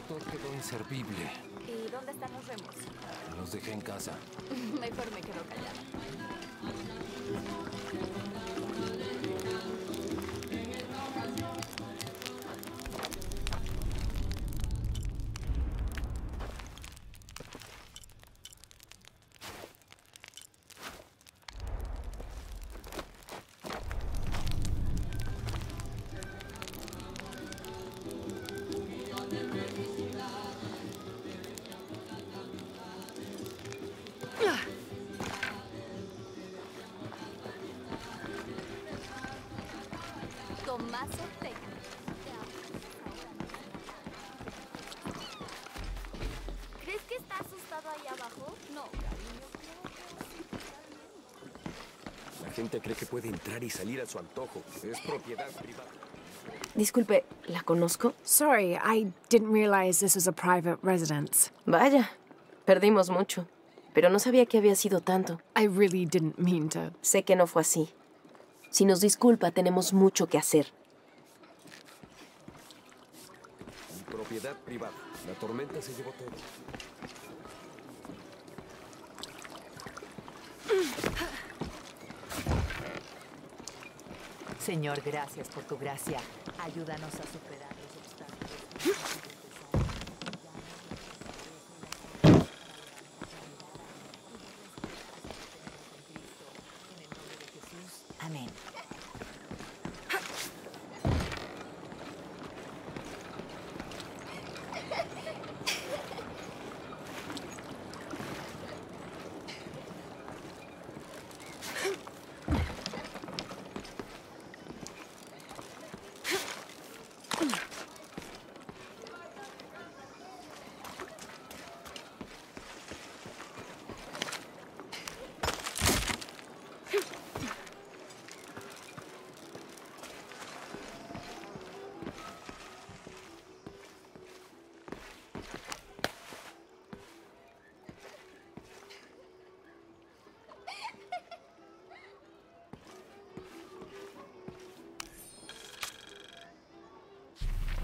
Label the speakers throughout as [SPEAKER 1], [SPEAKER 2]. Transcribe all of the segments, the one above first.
[SPEAKER 1] motor quedó inservible.
[SPEAKER 2] ¿Y dónde están los remos?
[SPEAKER 1] Los dejé en casa.
[SPEAKER 2] Mejor me quedo callada. ¿Crees que está asustado ahí abajo? No, cariño, creo que sí.
[SPEAKER 3] La gente cree que puede entrar y salir a su antojo. Es propiedad privada.
[SPEAKER 4] Disculpe, ¿la conozco?
[SPEAKER 5] Sorry, I didn't realize this was a private residence.
[SPEAKER 4] Vaya, perdimos mucho. Pero no sabía que había sido tanto.
[SPEAKER 5] I really didn't mean to.
[SPEAKER 4] Sé que no fue así. Si nos disculpa, tenemos mucho que hacer.
[SPEAKER 3] Propiedad privada. La tormenta se llevó todo.
[SPEAKER 6] Señor, gracias por tu gracia. Ayúdanos a superar los obstáculos. Amén.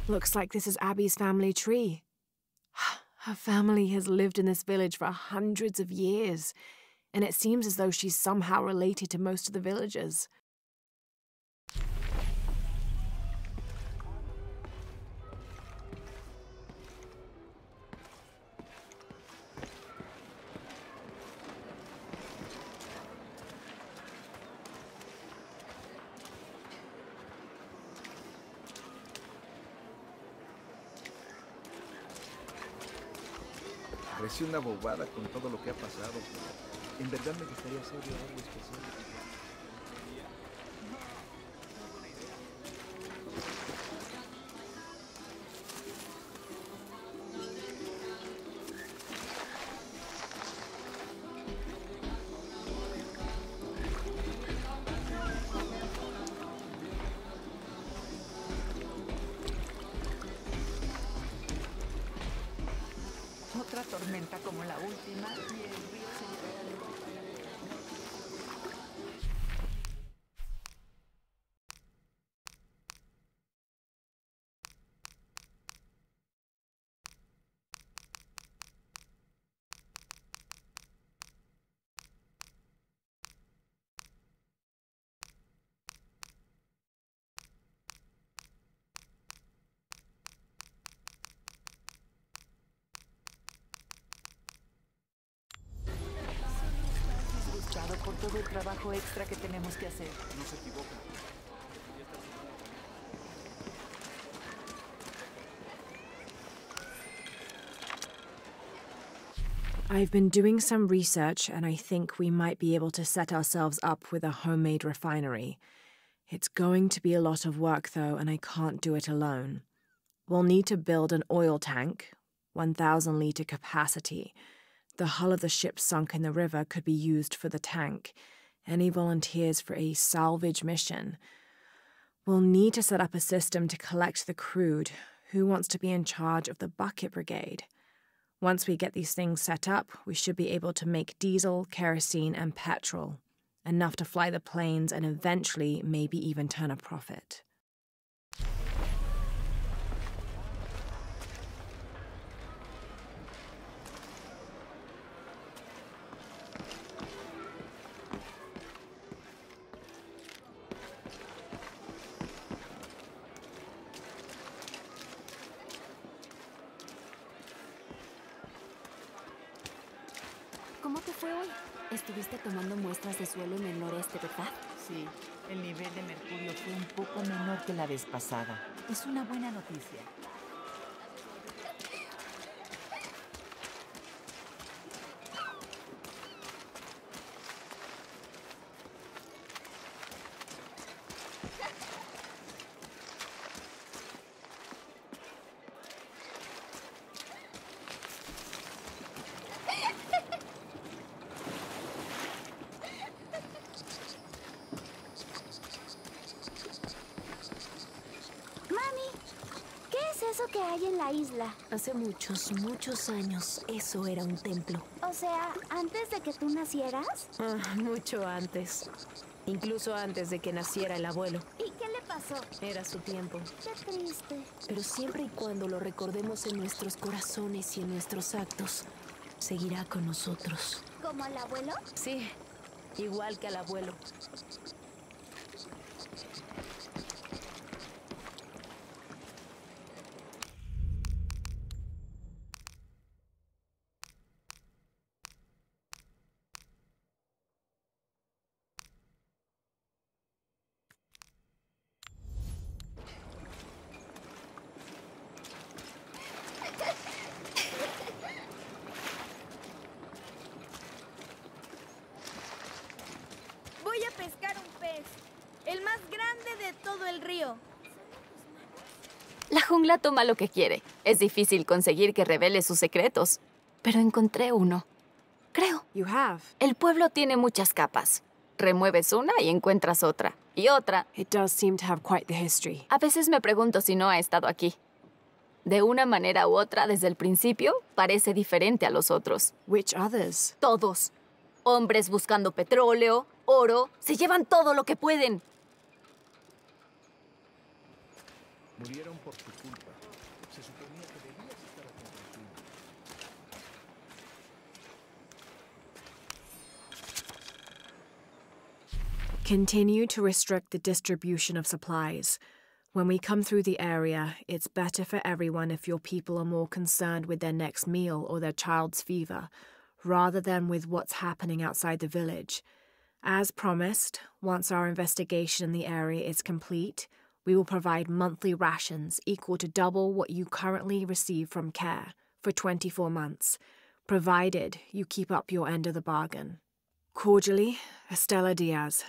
[SPEAKER 5] Looks like this is Abby's family tree. Her family has lived in this village for hundreds of years, and it seems as though she's somehow related to most of the villagers.
[SPEAKER 7] Parece una bobada con todo lo que ha pasado. En verdad me gustaría hacer algo especial.
[SPEAKER 6] Otra tormenta como la última y el río se llevará de... por todo el trabajo extra que tenemos que hacer.
[SPEAKER 7] No se equivoca.
[SPEAKER 5] I've been doing some research, and I think we might be able to set ourselves up with a homemade refinery. It's going to be a lot of work, though, and I can't do it alone. We'll need to build an oil tank, 1,000-litre capacity. The hull of the ship sunk in the river could be used for the tank. Any volunteers for a salvage mission? We'll need to set up a system to collect the crude. Who wants to be in charge of the bucket brigade? Once we get these things set up, we should be able to make diesel, kerosene, and petrol. Enough to fly the planes and eventually maybe even turn a profit.
[SPEAKER 2] fue hoy? Estuviste tomando muestras de suelo en el noreste, ¿verdad?
[SPEAKER 6] Sí, el nivel de mercurio fue un poco menor que la vez pasada. Es una buena noticia.
[SPEAKER 2] ¿Qué es eso que hay en la isla?
[SPEAKER 8] Hace muchos, muchos años, eso era un templo.
[SPEAKER 2] O sea, ¿antes de que tú nacieras?
[SPEAKER 8] Mucho antes. Incluso antes de que naciera el abuelo.
[SPEAKER 2] ¿Y qué le pasó?
[SPEAKER 8] Era su tiempo.
[SPEAKER 2] Qué triste.
[SPEAKER 8] Pero siempre y cuando lo recordemos en nuestros corazones y en nuestros actos, seguirá con nosotros.
[SPEAKER 2] ¿Como al abuelo?
[SPEAKER 8] Sí, igual que al abuelo.
[SPEAKER 9] Voy a pescar un pez. El más grande de todo el río.
[SPEAKER 10] La jungla toma lo que quiere. Es difícil conseguir que revele sus secretos. Pero encontré uno. Creo.
[SPEAKER 5] You have.
[SPEAKER 10] El pueblo tiene muchas capas. Remueves una y encuentras otra. Y otra.
[SPEAKER 5] It does seem to have quite the history.
[SPEAKER 10] A veces me pregunto si no ha estado aquí. De una manera u otra, desde el principio, parece diferente a los otros.
[SPEAKER 5] Which others?
[SPEAKER 10] Todos. Hombres buscando petróleo, oro. Se llevan todo lo que pueden.
[SPEAKER 7] Murieron por tu culpa. Se suponía que debías estar a continuación.
[SPEAKER 5] Continue to restrict the distribution of supplies. When we come through the area, it's better for everyone if your people are more concerned with their next meal or their child's fever, rather than with what's happening outside the village. As promised, once our investigation in the area is complete, we will provide monthly rations equal to double what you currently receive from CARE for 24 months, provided you keep up your end of the bargain. Cordially, Estella Diaz,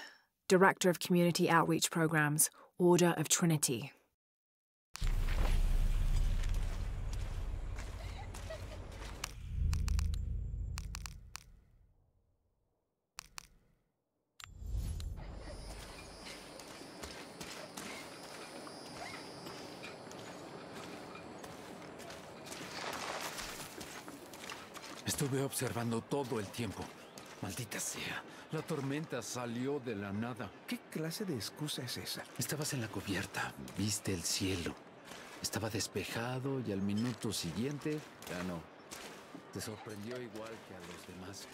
[SPEAKER 5] Director of Community Outreach Programs, Order of Trinity.
[SPEAKER 1] Estuve observando todo el tiempo. Maldita sea. La tormenta salió de la nada.
[SPEAKER 7] ¿Qué clase de excusa es esa?
[SPEAKER 1] Estabas en la cubierta, viste el cielo. Estaba despejado y al minuto siguiente, ya no. Te sorprendió igual que a los demás.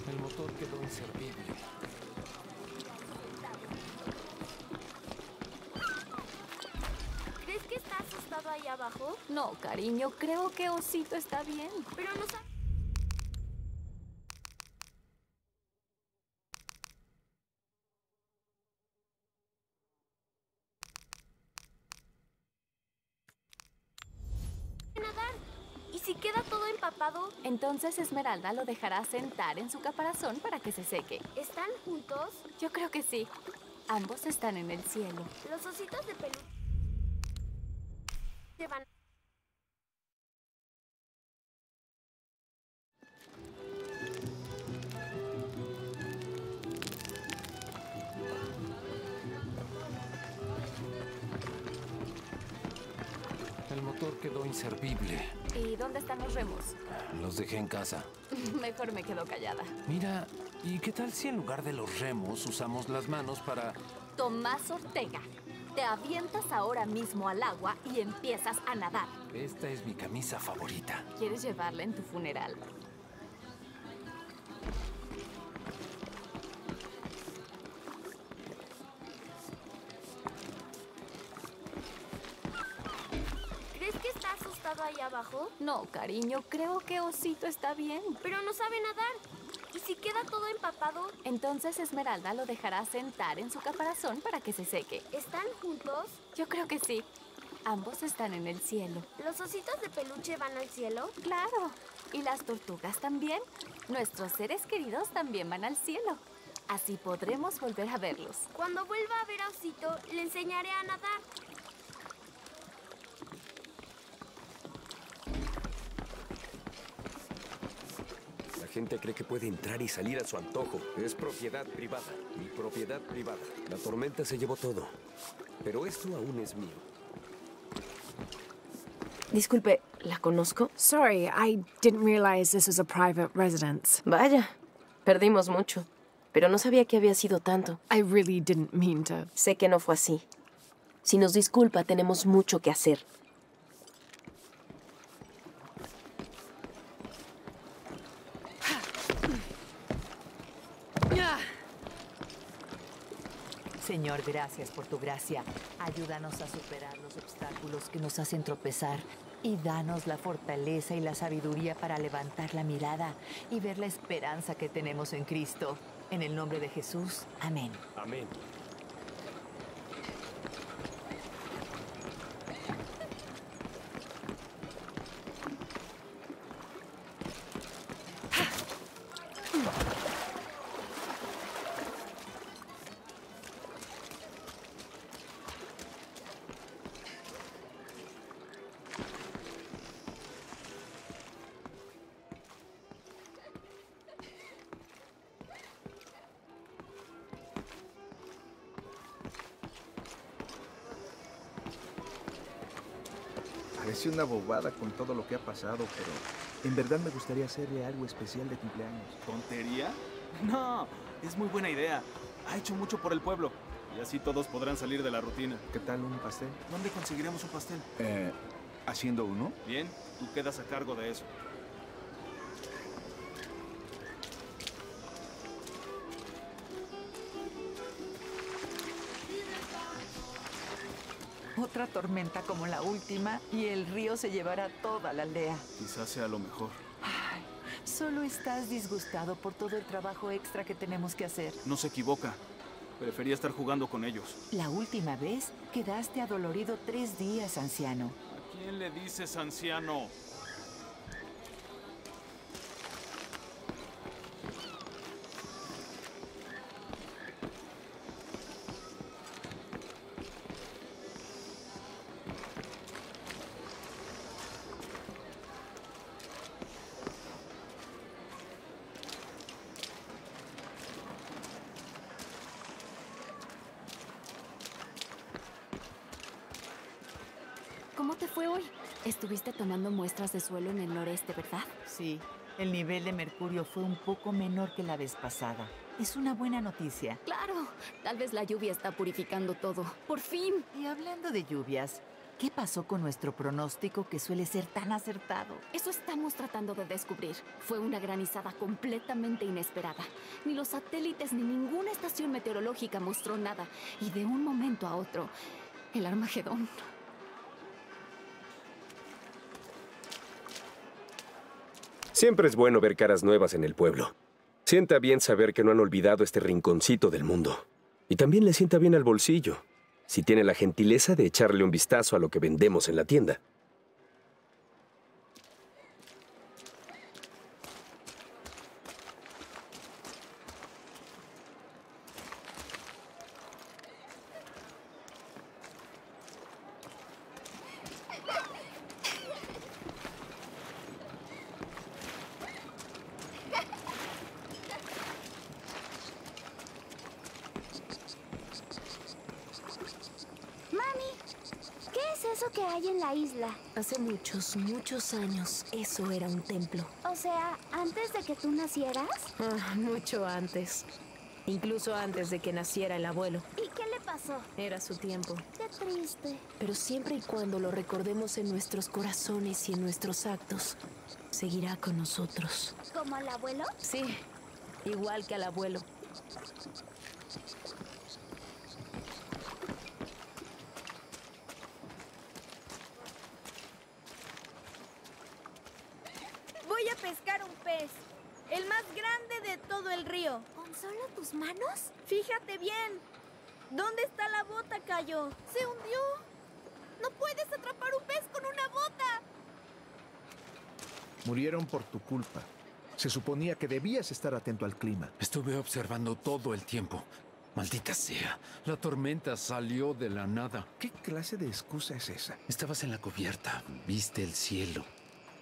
[SPEAKER 1] El motor quedó inservible.
[SPEAKER 2] ¿Crees que está asustado ahí abajo?
[SPEAKER 10] No, cariño, creo que Osito está bien.
[SPEAKER 2] Pero no sabe. Nadar. ¿Y si queda todo empapado?
[SPEAKER 10] Entonces Esmeralda lo dejará sentar en su caparazón para que se seque.
[SPEAKER 2] ¿Están juntos?
[SPEAKER 10] Yo creo que sí. Ambos están en el cielo.
[SPEAKER 2] Los ositos de peluche se van.
[SPEAKER 1] El motor quedó inservible.
[SPEAKER 10] ¿Y dónde están los remos?
[SPEAKER 1] Los dejé en casa.
[SPEAKER 10] Mejor me quedo callada.
[SPEAKER 1] Mira, ¿y qué tal si en lugar de los remos usamos las manos para...
[SPEAKER 10] Tomás Ortega, te avientas ahora mismo al agua y empiezas a nadar.
[SPEAKER 1] Esta es mi camisa favorita.
[SPEAKER 10] ¿Quieres llevarla en tu funeral?
[SPEAKER 2] ¿Crees que está asustado ahí abajo?
[SPEAKER 10] No, cariño, creo que Osito está bien.
[SPEAKER 2] Pero no sabe nadar. ¿Y si queda todo empapado?
[SPEAKER 10] Entonces Esmeralda lo dejará sentar en su caparazón para que se seque.
[SPEAKER 2] ¿Están juntos?
[SPEAKER 10] Yo creo que sí. Ambos están en el cielo.
[SPEAKER 2] ¿Los ositos de peluche van al cielo?
[SPEAKER 10] Claro. Y las tortugas también. Nuestros seres queridos también van al cielo. Así podremos volver a verlos.
[SPEAKER 2] Cuando vuelva a ver a Osito, le enseñaré a nadar.
[SPEAKER 3] La gente cree que puede entrar y salir a su antojo. Es propiedad privada. Mi propiedad privada. La tormenta se llevó todo. Pero esto aún es mío.
[SPEAKER 4] Disculpe, ¿la conozco?
[SPEAKER 5] Sorry, I didn't realize this was a private residence.
[SPEAKER 4] Vaya, perdimos mucho. Pero no sabía que había sido tanto.
[SPEAKER 5] I really didn't mean to.
[SPEAKER 4] Sé que no fue así. Si nos disculpa, tenemos mucho que hacer.
[SPEAKER 6] Señor, gracias por tu gracia. Ayúdanos a superar los obstáculos que nos hacen tropezar y danos la fortaleza y la sabiduría para levantar la mirada y ver la esperanza que tenemos en Cristo. En el nombre de Jesús. Amén.
[SPEAKER 3] Amén.
[SPEAKER 7] Parece una bobada con todo lo que ha pasado, pero en verdad me gustaría hacerle algo especial de cumpleaños.
[SPEAKER 11] ¿Tontería? No, es muy buena idea. Ha hecho mucho por el pueblo. Y así todos podrán salir de la rutina.
[SPEAKER 7] ¿Qué tal un pastel?
[SPEAKER 11] ¿Dónde conseguiremos un pastel?
[SPEAKER 7] ¿Haciendo uno?
[SPEAKER 11] Bien, tú quedas a cargo de eso.
[SPEAKER 6] Otra tormenta como la última y el río se llevará toda la aldea.
[SPEAKER 11] Quizás sea lo mejor.
[SPEAKER 6] Ay, solo estás disgustado por todo el trabajo extra que tenemos que hacer.
[SPEAKER 11] No se equivoca. Prefería estar jugando con ellos.
[SPEAKER 6] La última vez quedaste adolorido 3 días, anciano.
[SPEAKER 11] ¿A quién le dices anciano?
[SPEAKER 10] ¿Cómo te fue hoy? Estuviste tomando muestras de suelo en el noreste, ¿verdad?
[SPEAKER 6] Sí, el nivel de mercurio fue un poco menor que la vez pasada. Es una buena noticia.
[SPEAKER 10] Claro, tal vez la lluvia está purificando todo. ¡Por fin!
[SPEAKER 6] Y hablando de lluvias, ¿qué pasó con nuestro pronóstico que suele ser tan acertado?
[SPEAKER 10] Eso estamos tratando de descubrir. Fue una granizada completamente inesperada. Ni los satélites ni ninguna estación meteorológica mostró nada. Y de un momento a otro, el Armagedón.
[SPEAKER 3] Siempre es bueno ver caras nuevas en el pueblo. Sienta bien saber que no han olvidado este rinconcito del mundo. Y también le sienta bien al bolsillo, si tiene la gentileza de echarle un vistazo a lo que vendemos en la tienda.
[SPEAKER 2] Mami, ¿qué es eso que que hay en la isla?
[SPEAKER 8] Hace muchos, muchos años, eso era un templo.
[SPEAKER 2] O sea, ¿antes de que tú nacieras?
[SPEAKER 8] Mucho antes. Incluso antes de que naciera el abuelo.
[SPEAKER 2] ¿Y qué le pasó?
[SPEAKER 8] Era su tiempo.
[SPEAKER 2] Qué triste.
[SPEAKER 8] Pero siempre y cuando lo recordemos en nuestros corazones y en nuestros actos, seguirá con nosotros.
[SPEAKER 2] ¿Como al abuelo?
[SPEAKER 8] Sí, igual que al abuelo.
[SPEAKER 9] Voy a pescar un pez. El más grande de todo el río.
[SPEAKER 2] ¿Con solo tus manos?
[SPEAKER 9] Fíjate bien. ¿Dónde está la bota, Cayo? ¡Se hundió! ¡No puedes atrapar un pez con una bota!
[SPEAKER 7] Murieron por tu culpa. Se suponía que debías estar atento al clima.
[SPEAKER 1] Estuve observando todo el tiempo. Maldita sea, la tormenta salió de la nada.
[SPEAKER 7] ¿Qué clase de excusa es esa?
[SPEAKER 1] Estabas en la cubierta, viste el cielo.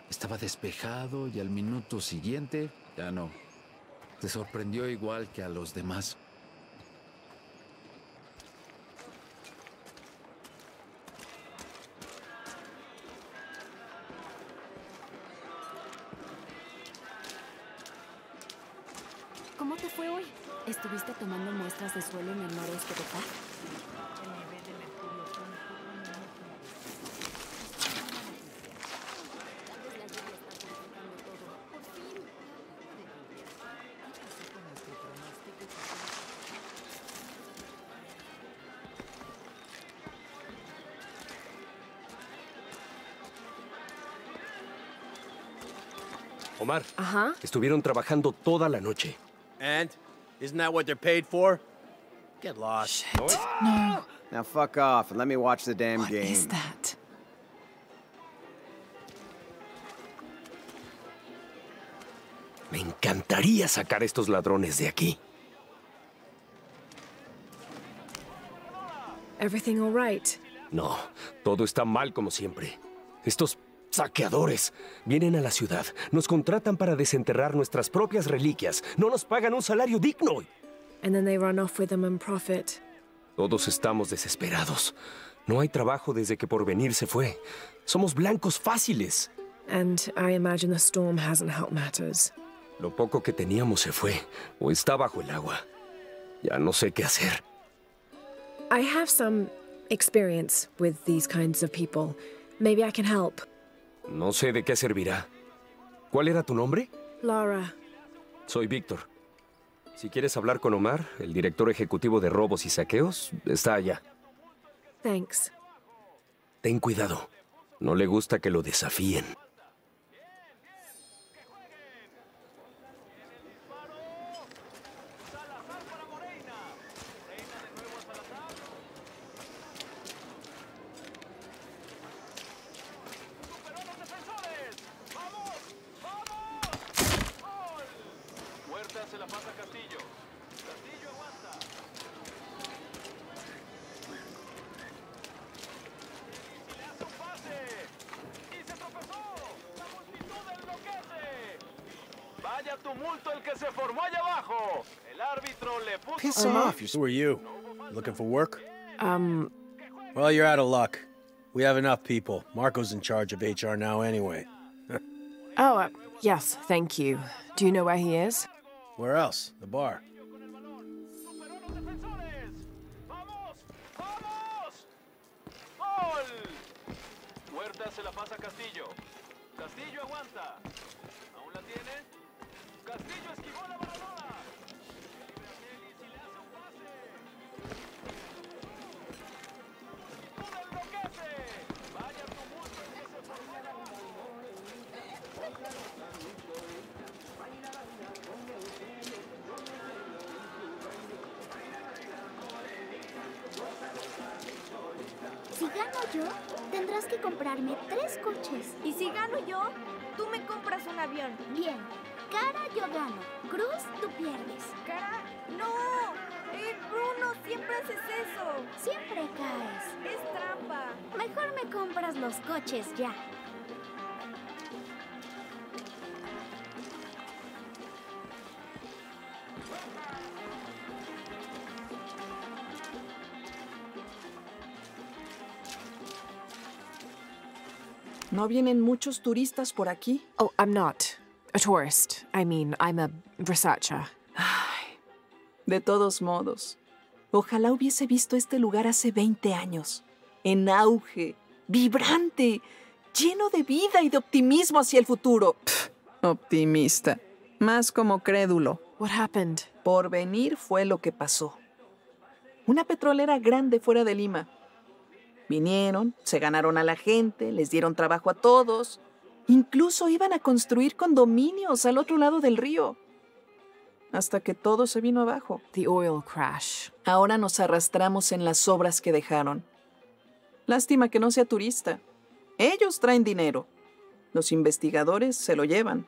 [SPEAKER 1] Estaba despejado y al minuto siguiente, ya no. Te sorprendió igual que a los demás.
[SPEAKER 10] ¿Cómo te fue hoy? ¿Estuviste tomando muestras de suelo en el noreste de Paz?
[SPEAKER 3] Omar,
[SPEAKER 5] Ajá.
[SPEAKER 3] estuvieron trabajando toda la noche.
[SPEAKER 12] And? Isn't that what they're paid for? Get lost.
[SPEAKER 5] No.
[SPEAKER 12] Now fuck off and let me watch the damn
[SPEAKER 5] What
[SPEAKER 12] game.
[SPEAKER 5] is that?
[SPEAKER 3] Me encantaría sacar a estos ladrones de aquí.
[SPEAKER 5] Everything all right?
[SPEAKER 3] No, todo está mal como siempre. Estos saqueadores vienen a la ciudad, nos contratan para desenterrar nuestras propias reliquias, no nos pagan un salario digno.
[SPEAKER 5] And then they run off with them and profit.
[SPEAKER 3] Todos estamos desesperados. No hay trabajo desde que Porvenir se fue. Somos blancos fáciles.
[SPEAKER 5] And I imagine the storm hasn't helped matters.
[SPEAKER 3] Lo poco que teníamos se fue, o está bajo el agua. Ya no sé qué hacer.
[SPEAKER 5] I have some experience with these kinds of people. Maybe I can help.
[SPEAKER 3] No sé de qué servirá. ¿Cuál era tu nombre?
[SPEAKER 5] Laura.
[SPEAKER 3] Soy Víctor. Si quieres hablar con Omar, el director ejecutivo de robos y saqueos, está allá.
[SPEAKER 5] Thanks.
[SPEAKER 3] Ten cuidado. No le gusta que lo desafíen.
[SPEAKER 11] Se la pasa Castillo. Castillo aguanta. Y le hace un pase. Y se tropezó. La multitud enloquece. Vaya tumulto el que se formó allá abajo. El árbitro le puso...
[SPEAKER 12] Piss him off. Who are you? Looking for work? Well, you're out of luck. We have enough people. Marco's in charge of HR now anyway.
[SPEAKER 5] Yes, thank you. Do you know where he is?
[SPEAKER 12] Where else? The bar.
[SPEAKER 11] ¡Gol! Huerta se la pasa a Castillo. Castillo aguanta. ¿Aún la tiene? Castillo esquivó la barradora. Y le hace un pase. ¡Todo enloquece! Vaya tumulto el que se formó.
[SPEAKER 2] Si gano yo, tendrás que comprarme 3 coches.
[SPEAKER 9] Y si gano yo, tú me compras un avión.
[SPEAKER 2] Bien. Cara, yo gano. Cruz, tú pierdes.
[SPEAKER 9] Cara, no. Bruno, siempre haces eso.
[SPEAKER 2] Siempre caes.
[SPEAKER 9] Es trampa.
[SPEAKER 2] Mejor me compras los coches ya.
[SPEAKER 13] ¿No vienen muchos turistas por aquí?
[SPEAKER 5] Oh, I'm not a tourist. I mean, I'm a researcher.
[SPEAKER 13] Ay, de todos modos, ojalá hubiese visto este lugar hace 20 años. En auge, vibrante, lleno de vida y de optimismo hacia el futuro. Pff, optimista, más como crédulo.
[SPEAKER 5] What happened?
[SPEAKER 13] Por venir fue lo que pasó. Una petrolera grande fuera de Lima. Vinieron, se ganaron a la gente, les dieron trabajo a todos. Incluso iban a construir condominios al otro lado del río. Hasta que todo se vino abajo.
[SPEAKER 5] The oil crash.
[SPEAKER 13] Ahora nos arrastramos en las obras que dejaron. Lástima que no sea turista. Ellos traen dinero. Los investigadores se lo llevan.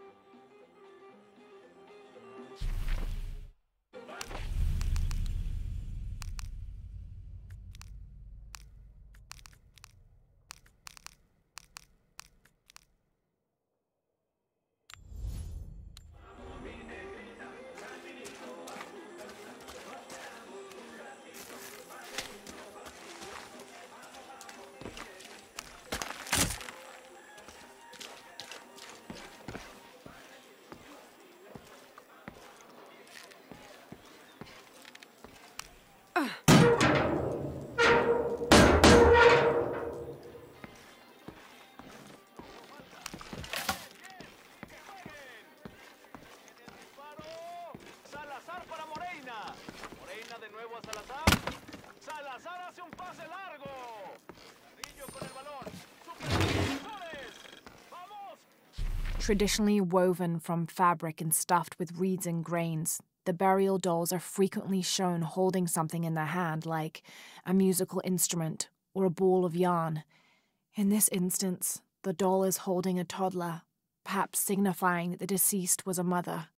[SPEAKER 5] Traditionally woven from fabric and stuffed with reeds and grains, the burial dolls are frequently shown holding something in their hand, like a musical instrument or a ball of yarn. In this instance, the doll is holding a toddler, perhaps signifying that the deceased was a mother.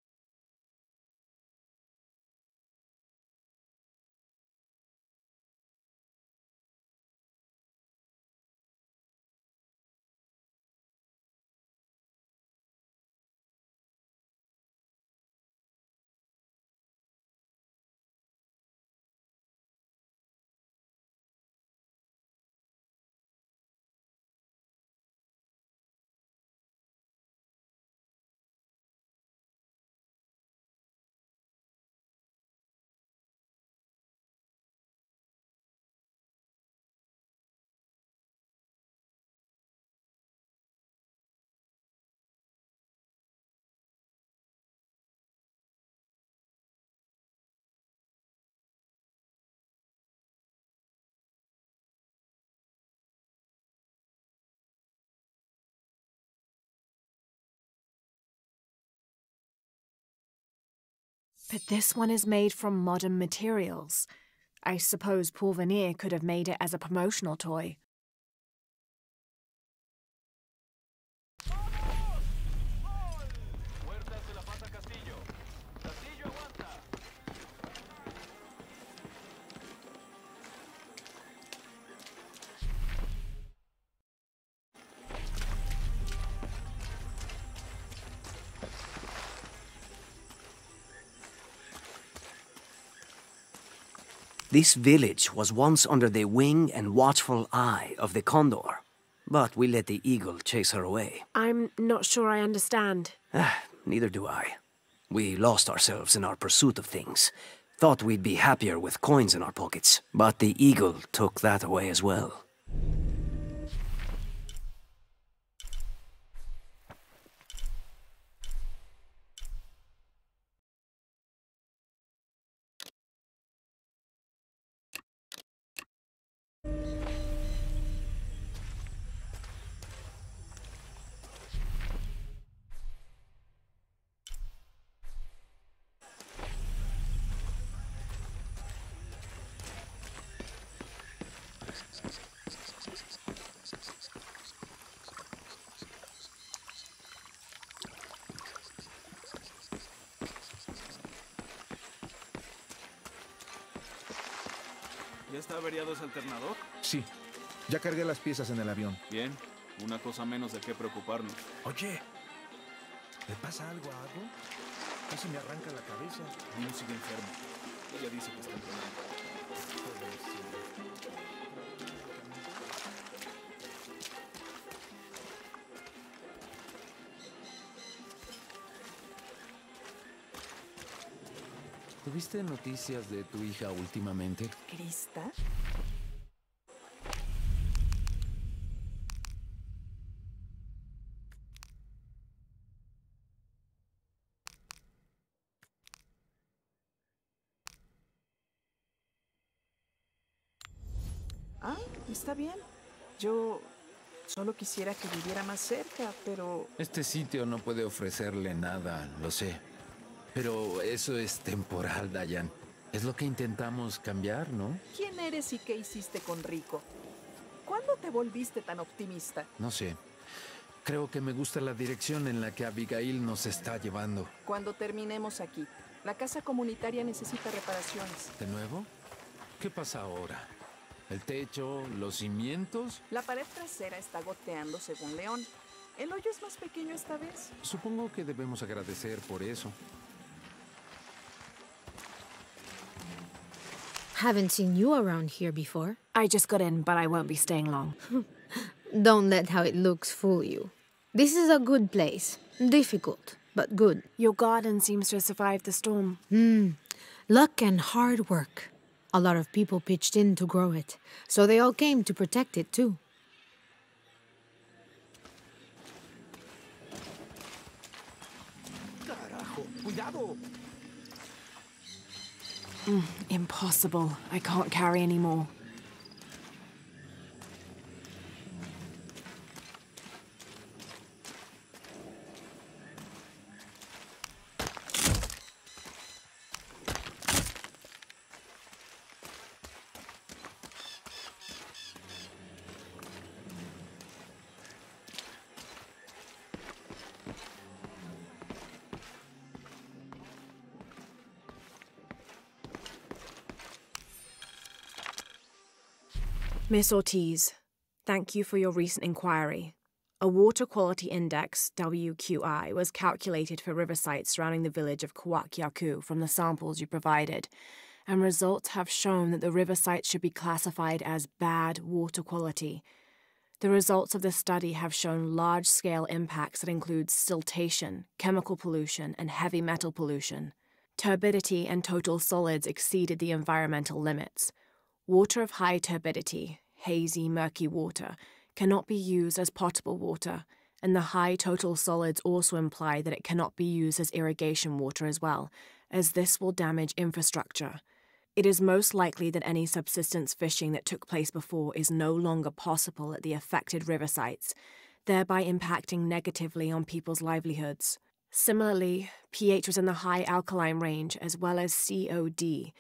[SPEAKER 5] But this one is made from modern materials. I suppose Paul Veneer could have made it as a promotional toy.
[SPEAKER 14] This village was once under the wing and watchful eye of the condor, but we let the eagle chase her away.
[SPEAKER 5] I'm not sure I understand.
[SPEAKER 14] Neither do I. We lost ourselves in our pursuit of things. Thought we'd be happier with coins in our pockets, but the eagle took that away as well.
[SPEAKER 7] ¿Ya está averiado ese alternador?
[SPEAKER 15] Sí. Ya cargué las piezas en el avión.
[SPEAKER 11] Bien. Una cosa menos de qué preocuparnos.
[SPEAKER 15] Oye, ¿le pasa algo a Arlo? Casi me arranca la cabeza.
[SPEAKER 11] Niño sigue enfermo. Ella dice que está enfermo.
[SPEAKER 1] ¿Tuviste noticias de tu hija últimamente?
[SPEAKER 13] ¿Krista? Ah, está bien. Yo solo quisiera que viviera más cerca, pero...
[SPEAKER 1] Este sitio no puede ofrecerle nada, lo sé. Pero eso es temporal, Diane. Es lo que intentamos cambiar, ¿no?
[SPEAKER 13] ¿Quién eres y qué hiciste con Rico? ¿Cuándo te volviste tan optimista?
[SPEAKER 1] No sé. Creo que me gusta la dirección en la que Abigail nos está llevando.
[SPEAKER 13] Cuando terminemos aquí, la casa comunitaria necesita reparaciones.
[SPEAKER 1] ¿De nuevo? ¿Qué pasa ahora? ¿El techo? ¿Los cimientos?
[SPEAKER 13] La pared trasera está goteando según León. El hoyo es más pequeño esta vez.
[SPEAKER 1] Supongo que debemos agradecer por eso.
[SPEAKER 16] Haven't seen you around here before.
[SPEAKER 5] I just got in, but I won't be staying long.
[SPEAKER 16] Don't let how it looks fool you. This is a good place. Difficult, but good.
[SPEAKER 5] Your garden seems to have survived the storm.
[SPEAKER 16] Luck and hard work. A lot of people pitched in to grow it, so they all came to protect it too.
[SPEAKER 15] Carajo, cuidado.
[SPEAKER 5] Impossible. I can't carry any more. Miss Ortiz, thank you for your recent inquiry. A Water Quality Index, WQI, was calculated for river sites surrounding the village of Kuwaq Yaku from the samples you provided, and results have shown that the river sites should be classified as bad water quality. The results of the study have shown large-scale impacts that include siltation, chemical pollution, and heavy metal pollution. Turbidity and total solids exceeded the environmental limits. Water of high turbidity, hazy, murky water, cannot be used as potable water, and the high total solids also imply that it cannot be used as irrigation water as well, as this will damage infrastructure. It is most likely that any subsistence fishing that took place before is no longer possible at the affected river sites, thereby impacting negatively on people's livelihoods. Similarly, pH was in the high alkaline range as well as COD.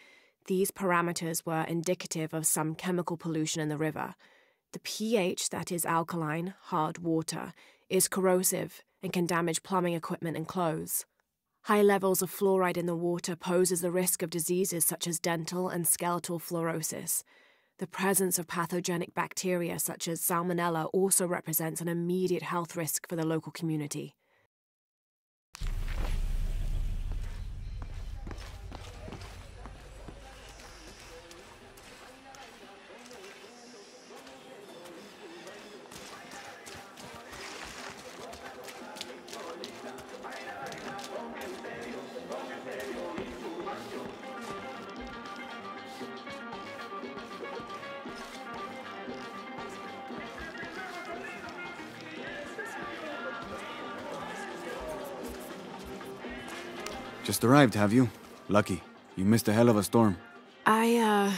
[SPEAKER 5] These parameters were indicative of some chemical pollution in the river. The pH, that is alkaline, hard water, is corrosive and can damage plumbing equipment and clothes. High levels of fluoride in the water poses the risk of diseases such as dental and skeletal fluorosis. The presence of pathogenic bacteria such as Salmonella also represents an immediate health risk for the local community.
[SPEAKER 17] Just arrived, have you? Lucky. You missed a hell of a storm.
[SPEAKER 5] I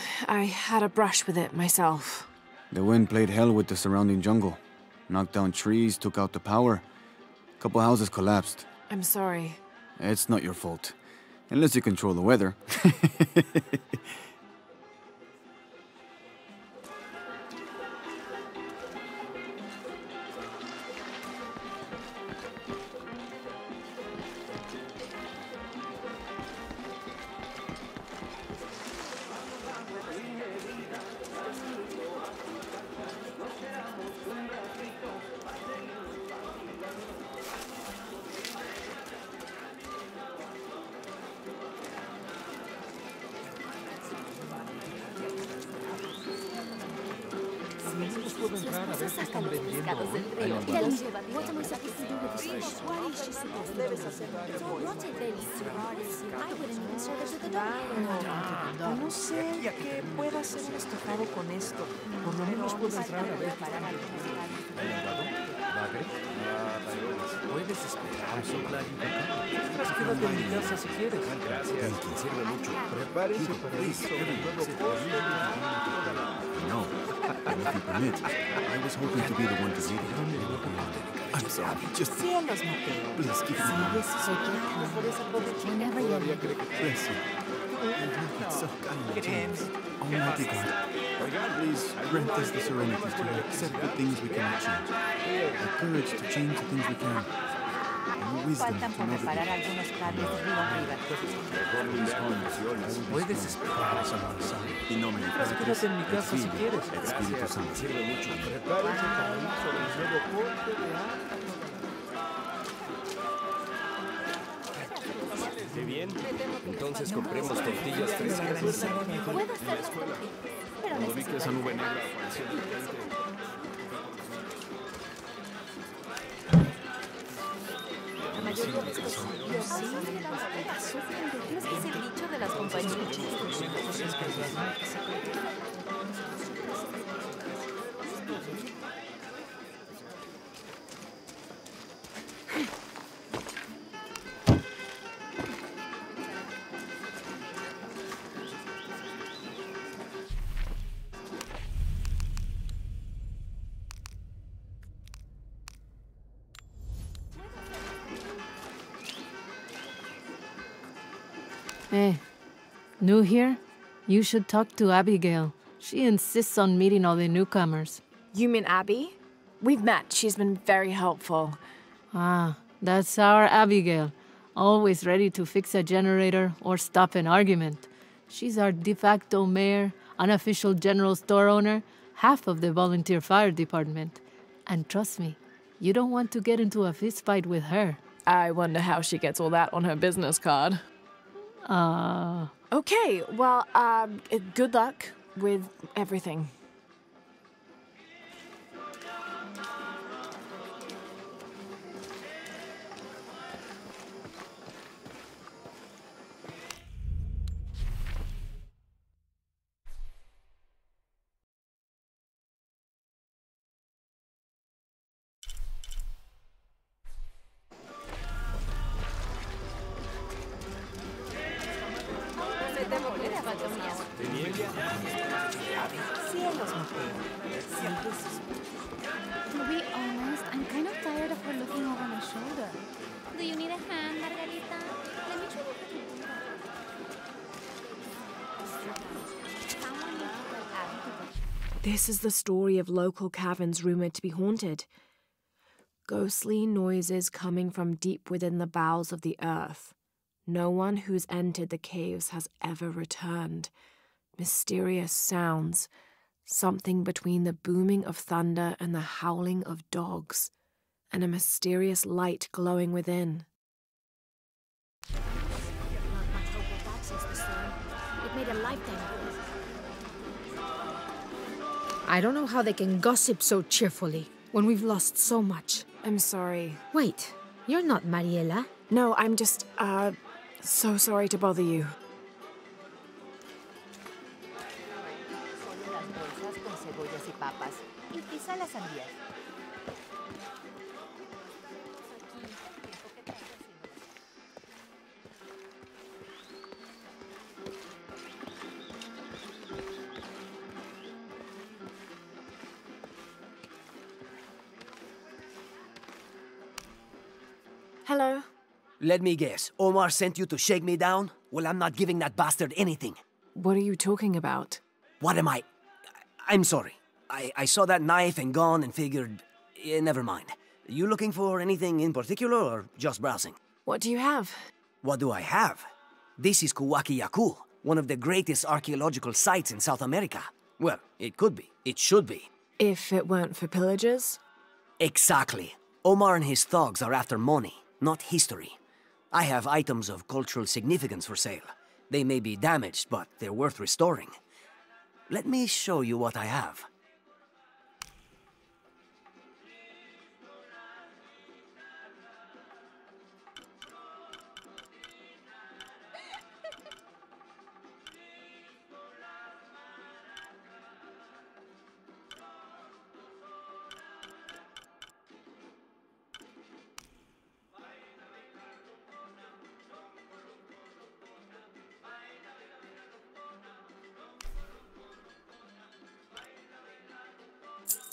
[SPEAKER 5] had a brush with it myself.
[SPEAKER 17] The wind played hell with the surrounding jungle. Knocked down trees, took out the power. A couple houses collapsed.
[SPEAKER 5] I'm sorry.
[SPEAKER 17] It's not your fault. Unless you control the weather.
[SPEAKER 2] What am I supposed to do with this fish?
[SPEAKER 13] Debes hacer
[SPEAKER 2] It's all rotted, baby. I wouldn't even serve it to the dog.
[SPEAKER 13] No sé qué pueda hacer un estofado con esto. Por lo menos puedo entrar a ver.
[SPEAKER 1] Puedes esperar, sopla y quédate en mi casa si quieres. Gracias. Sirve mucho.
[SPEAKER 7] Prepárese para ir sobre el nuevo poste.
[SPEAKER 17] No, and if you permit, I was hoping to be the one to read it. I'm sorry, just
[SPEAKER 13] Cielos, Mateo.
[SPEAKER 17] please give me one.
[SPEAKER 13] Whenever you're
[SPEAKER 17] Bless you. It's so kind of James. Almighty God, please grant us the serenity to accept the things we cannot change, the courage to change the things we can, and the wisdom
[SPEAKER 6] Faltan
[SPEAKER 17] to
[SPEAKER 6] por
[SPEAKER 17] navigate.
[SPEAKER 6] reparar algunos cables
[SPEAKER 1] Puedes esperar,
[SPEAKER 17] In nomine Patris,
[SPEAKER 1] quédate en mi
[SPEAKER 17] et
[SPEAKER 1] casa si
[SPEAKER 17] Filii,
[SPEAKER 1] quieres.
[SPEAKER 17] et Spiritus Sancti.
[SPEAKER 1] Sirve mucho.
[SPEAKER 7] Prepárese para ir sobre el nuevo poste de agua.
[SPEAKER 3] Qué bien. Entonces compremos tortillas frescas.
[SPEAKER 2] Puedo hacer las tortillas, pero
[SPEAKER 1] Cuando vi
[SPEAKER 2] necesito...
[SPEAKER 1] que esa nube negra apareció de repente.
[SPEAKER 13] La mayoría de estos sitios sí.
[SPEAKER 4] ¿Crees que es el dicho de las compañías?
[SPEAKER 16] Hey, new here? You should talk to Abigail. She insists on meeting all the newcomers.
[SPEAKER 5] You mean Abby? We've met. She's been very helpful.
[SPEAKER 16] Ah, that's our Abigail. Always ready to fix a generator or stop an argument. She's our de facto mayor, unofficial general store owner, half of the volunteer fire department. And trust me, you don't want to get into a fist fight with her.
[SPEAKER 5] I wonder how she gets all that on her business card. Okay, well, good luck with everything.
[SPEAKER 13] Cielos, Mateo.
[SPEAKER 2] To be honest, I'm kind of tired of her looking over my shoulder. Do you need a hand, Margarita? Let me try to put it
[SPEAKER 5] This is the story of local caverns rumored to be haunted. Ghostly noises coming from deep within the bowels of the earth. No one who's entered the caves has ever returned. Mysterious sounds, something between the booming of thunder and the howling of dogs, and a mysterious light glowing within.
[SPEAKER 2] Not much hope of access this time. It made a lifetime of it.
[SPEAKER 16] I don't know how they can gossip so cheerfully when we've lost so much.
[SPEAKER 5] I'm sorry.
[SPEAKER 16] Wait, you're not Mariela.
[SPEAKER 5] No, I'm just, so sorry to bother you.
[SPEAKER 6] las bolsas con cebollas y papas. Y quizá las sandías.
[SPEAKER 5] Hello.
[SPEAKER 14] Let me guess. Omar sent you to shake me down? Well, I'm not giving that bastard anything.
[SPEAKER 5] What are you talking about?
[SPEAKER 14] What am I? I'm sorry. I saw that knife and gun and figured... never mind. You looking for anything in particular or just browsing?
[SPEAKER 5] What do you have?
[SPEAKER 14] What do I have? This is Kuwaq Yaku, one of the greatest archaeological sites in South America. Well, it could be. It should be.
[SPEAKER 5] If it weren't for pillagers?
[SPEAKER 14] Exactly. Omar and his thugs are after money, not history. I have items of cultural significance for sale. They may be damaged, but they're worth restoring. Let me show you what I have.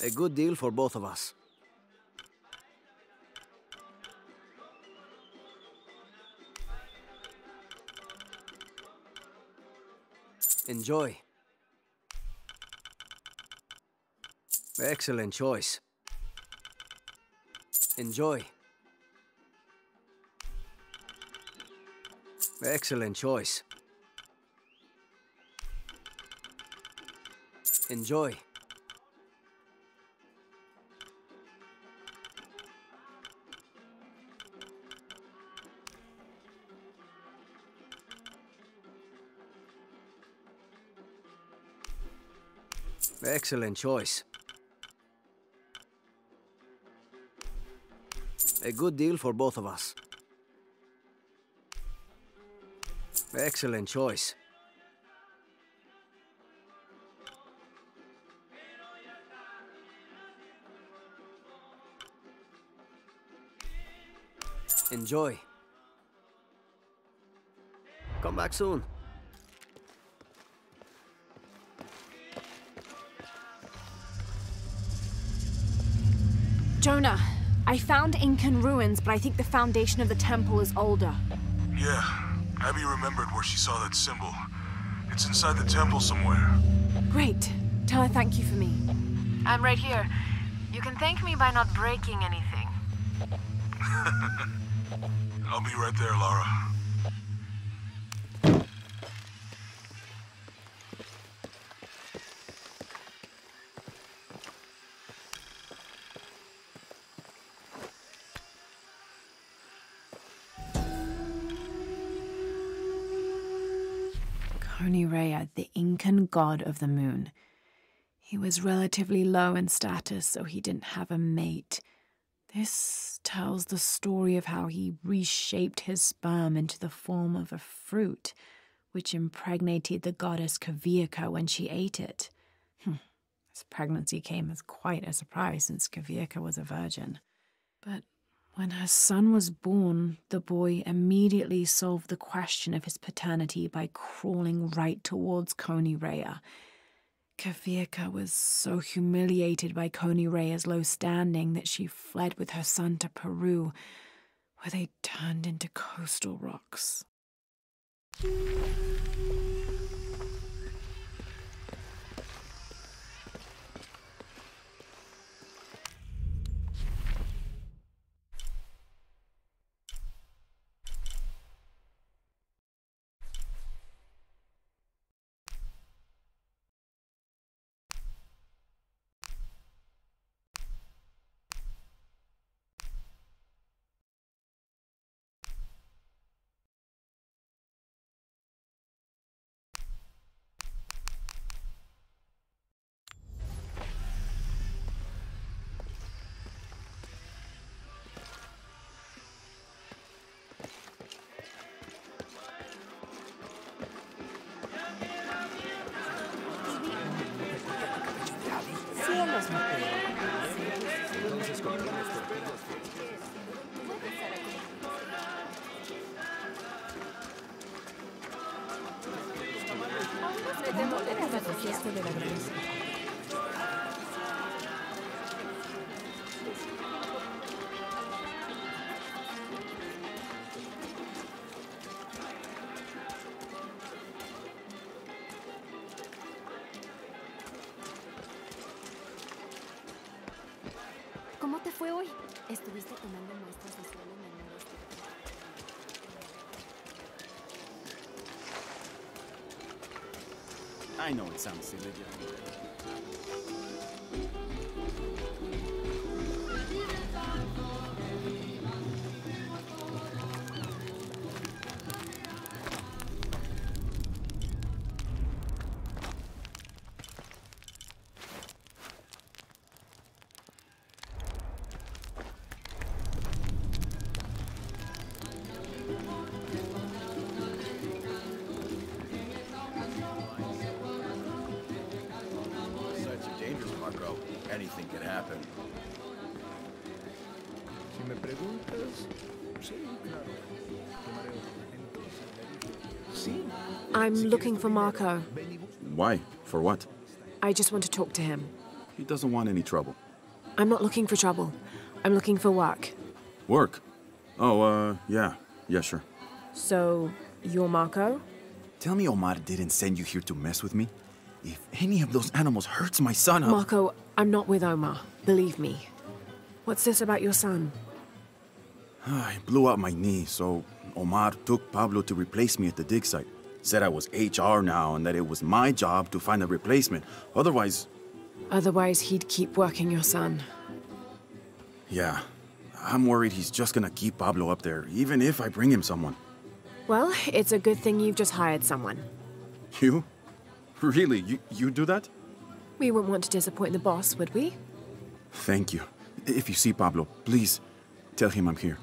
[SPEAKER 14] A good deal for both of us. Enjoy. Excellent choice. Enjoy. Excellent choice. Enjoy. Excellent choice. A good deal for both of us. Excellent choice. Enjoy. Come back soon.
[SPEAKER 5] Jonah, I found Incan ruins, but I think the foundation of the temple is older.
[SPEAKER 15] Yeah, Abby remembered where she saw that symbol. It's inside the temple somewhere.
[SPEAKER 5] Great. Tell her thank you for me.
[SPEAKER 18] I'm right here. You can thank me by not breaking anything.
[SPEAKER 15] I'll be right there, Lara.
[SPEAKER 5] Rea, the Incan god of the moon. He was relatively low in status, so he didn't have a mate. This tells the story of how he reshaped his sperm into the form of a fruit, which impregnated the goddess Kuwaq when she ate it. His pregnancy came as quite a surprise since Kuwaq was a virgin. But when her son was born, the boy immediately solved the question of his paternity by crawling right towards Rea. Kuwaq was so humiliated by Rea's low standing that she fled with her son to Peru, where they turned into coastal rocks.
[SPEAKER 10] ¿Cómo te fue hoy? ¿Estuviste tomando muestras de suelo en el noreste?
[SPEAKER 17] I know it sounds silly, John.
[SPEAKER 7] Anything can happen. Si me preguntas, sí, claro. Sí.
[SPEAKER 5] I'm looking for Marco.
[SPEAKER 17] Why? For what?
[SPEAKER 5] I just want to talk to him.
[SPEAKER 17] He doesn't want any trouble.
[SPEAKER 5] I'm not looking for trouble. I'm looking for work.
[SPEAKER 17] Work? Oh, yeah. Yeah, sure.
[SPEAKER 5] So, you're Marco?
[SPEAKER 17] Tell me Omar didn't send you here to mess with me. If any of those animals hurts my son, I'll...
[SPEAKER 5] Marco, I'm not with Omar. Believe me. What's this about your son?
[SPEAKER 17] I blew out my knee, so Omar took Pablo to replace me at the dig site. Said I was HR now and that it was my job to find a replacement. Otherwise...
[SPEAKER 5] Otherwise, he'd keep working your son.
[SPEAKER 17] Yeah. I'm worried he's just gonna keep Pablo up there, even if I bring him someone.
[SPEAKER 5] Well, it's a good thing you've just hired someone.
[SPEAKER 17] You? Really? You do that?
[SPEAKER 5] We wouldn't want to disappoint the boss, would we?
[SPEAKER 17] Thank you. If you see Pablo, please tell him I'm here.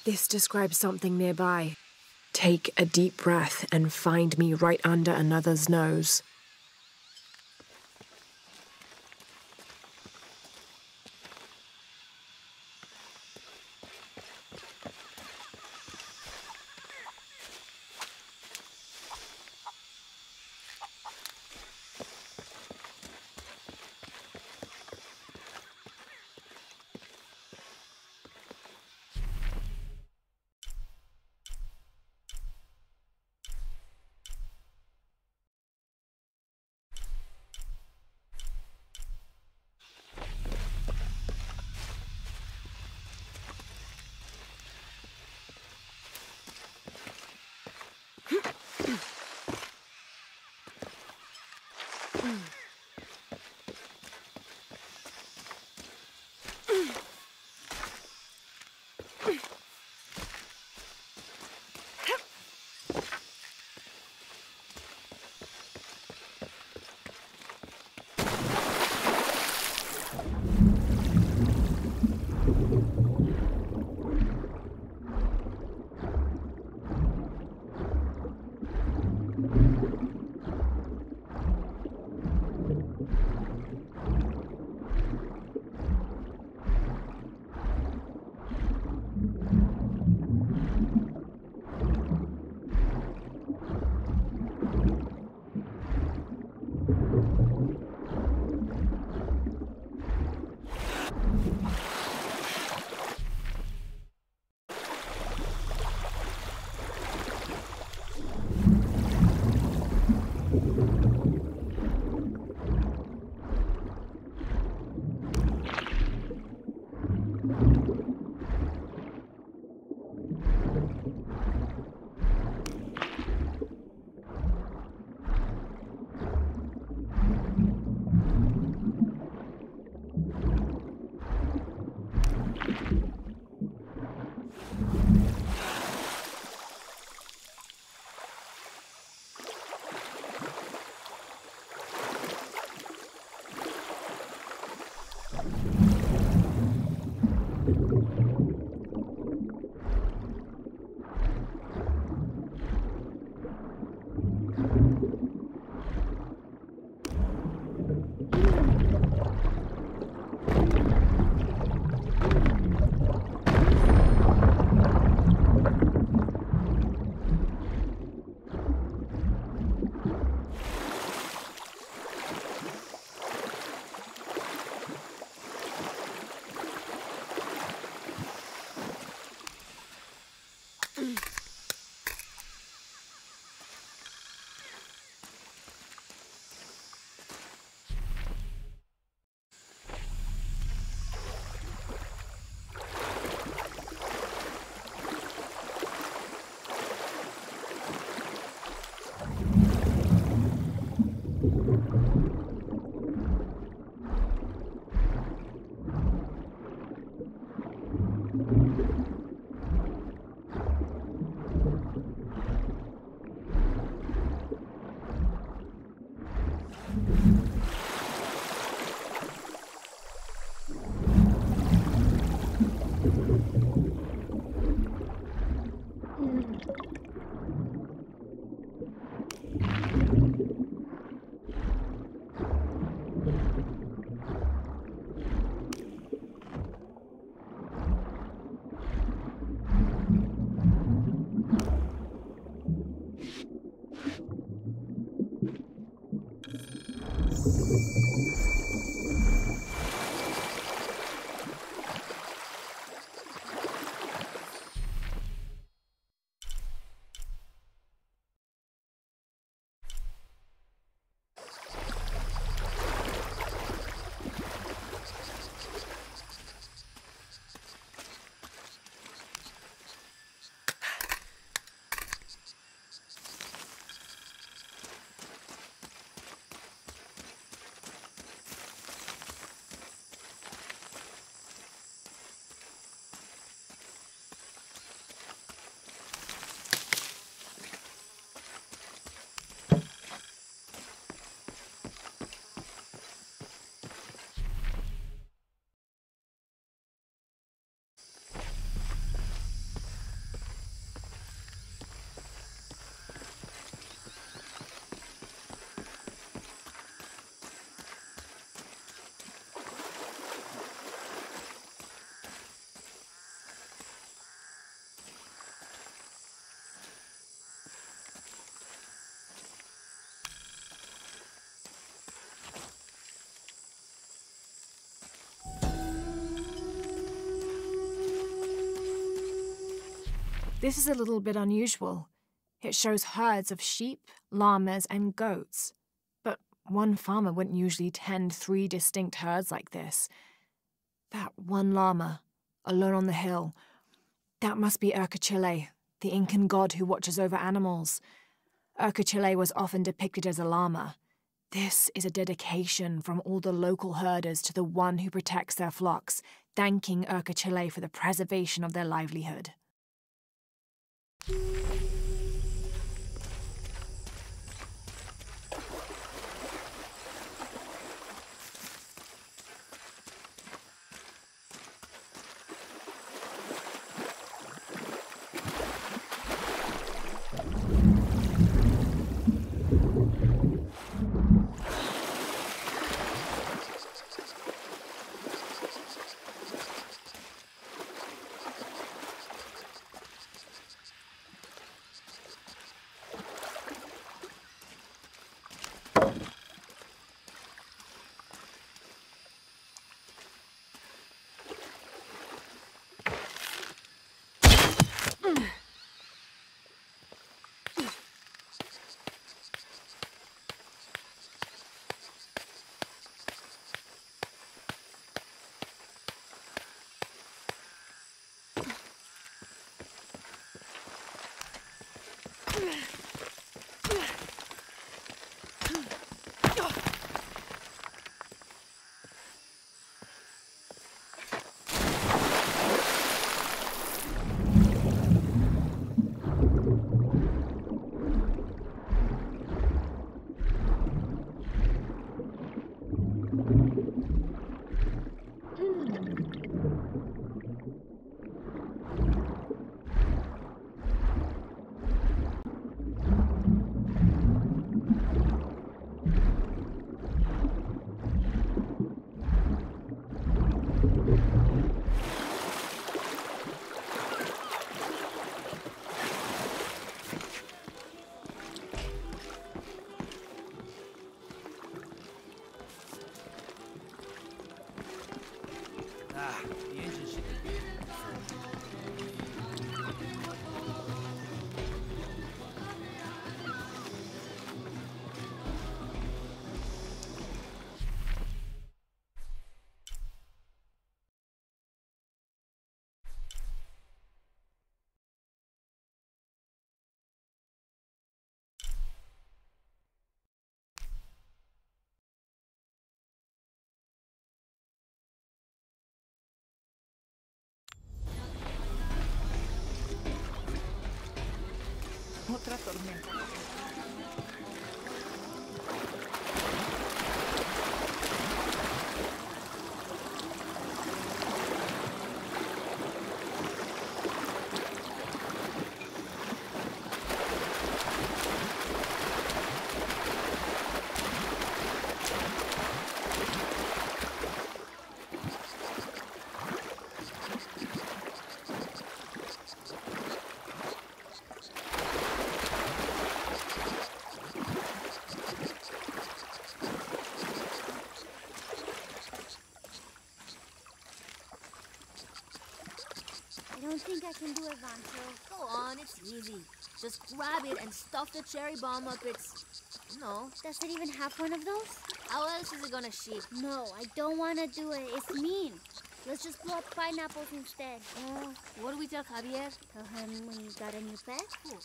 [SPEAKER 5] This describes something nearby. Take a deep breath and find me right under another's nose. This is a little bit unusual. It shows herds of sheep, llamas, and goats. But one farmer wouldn't usually tend 3 distinct herds like this. That one llama, alone on the hill, that must be Urkachile, the Incan god who watches over animals. Urkachile was often depicted as a llama. This is a dedication from all the local herders to the one who protects their flocks, thanking Urkachile for the preservation of their livelihood.
[SPEAKER 6] Otra tormenta.
[SPEAKER 9] I don't think I can do it, Vancho. Go on, it's easy. Just grab it and stuff the cherry bomb up its... No. Does it even have one of those? How else is it gonna shoot? No, I don't want to do it. It's mean. Let's just blow up pineapples instead. What do we tell Javier? Tell him we got a new pet? Cool.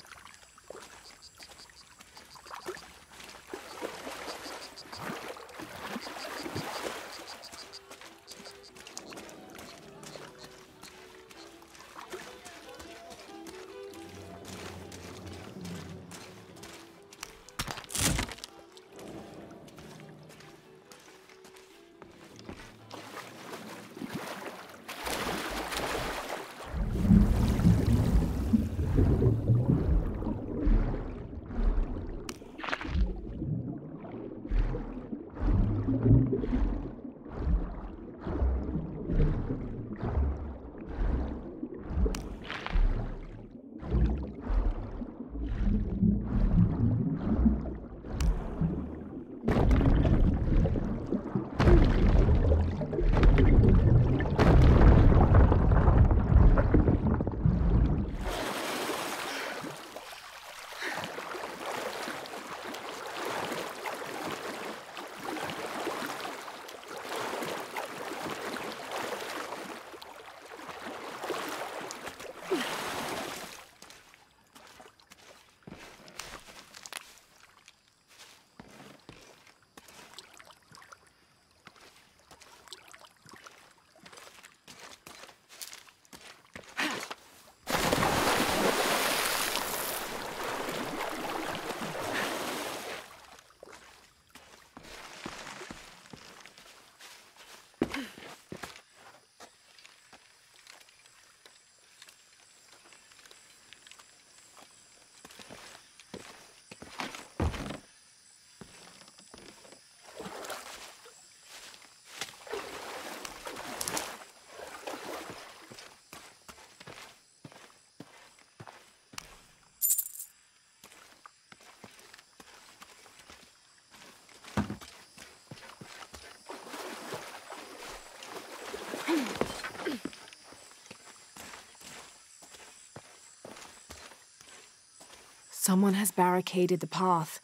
[SPEAKER 5] Someone has barricaded the path.